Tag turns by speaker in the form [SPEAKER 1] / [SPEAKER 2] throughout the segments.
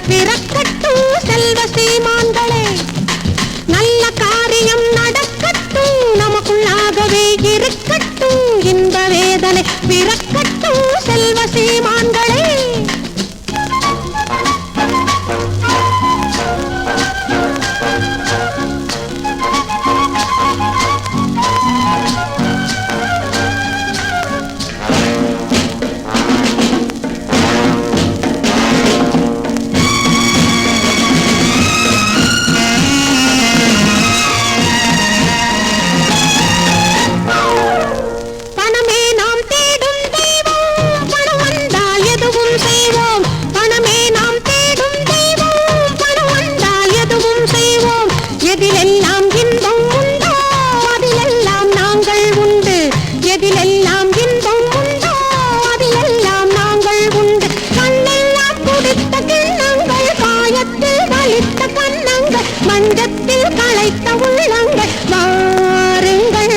[SPEAKER 1] பிறக்கட்டும் செல்வ சீமான்களே, நல்ல காரியம் நடக்கட்டும், நமக்குள்ளாகவே இருக்கட்டும் இன்ப வேதனை பிறக்கட்டும் செல்வ சீமான்களே. எதிலெல்லாம் இன்பம் உண்டோ அதிலெல்லாம் நாங்கள் உண்டு, எதிலெல்லாம் இன்பம் உண்டோ அதிலெல்லாம் நாங்கள் உண்டு. கண்ணெல்லாம் குடித்த கிண்ணங்கள், காயத்தில் வலித்த கண்ணங்கள், மஞ்சத்தில் களைத்த உள்ளங்கள், வாருங்கள்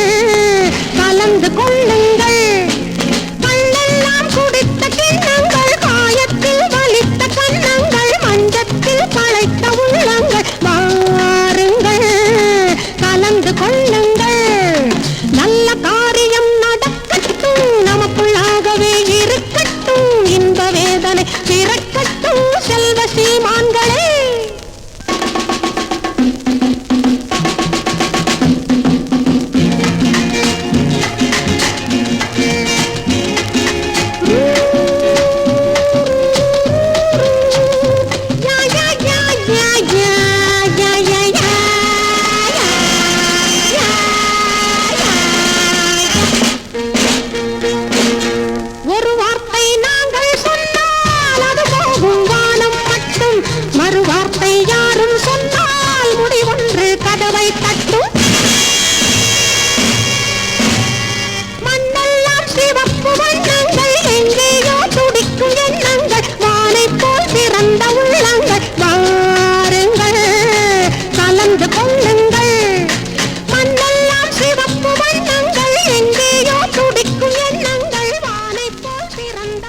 [SPEAKER 1] கலந்து கொள்ளுங்கள். கண்ணெல்லாம் குடித்த கிண்ணங்கள், காயத்தில் வலித்த கண்ணங்கள், மஞ்சத்தில் களைத்த உள்ளங்கள், கலந்து கொள்ளுங்கள். நல்ல காரியம் நடக்கட்டும், நமக்குள்ளாகவே இருக்கட்டும் இன்ப வேதனை பிறக்கட்டும் செல்வ சீமான்களே. மறுவார்த்தை யாரும் சொன்னால் முடிவொன்று கதவை தட்டும். மண்ணெல்லாம் சிவப்பு வண்ணங்கள், எங்கேயோ துடிக்கும் எண்ணங்கள், வானை போல் பிறந்த உள்ளங்கள், வாருங்கள் கலந்து கொள்ளுங்கள். மண்ணெல்லாம் சிவப்பு வண்ணங்கள், எங்கேயோ துடிக்கும் எண்ணங்கள், வானை போல் பிறந்த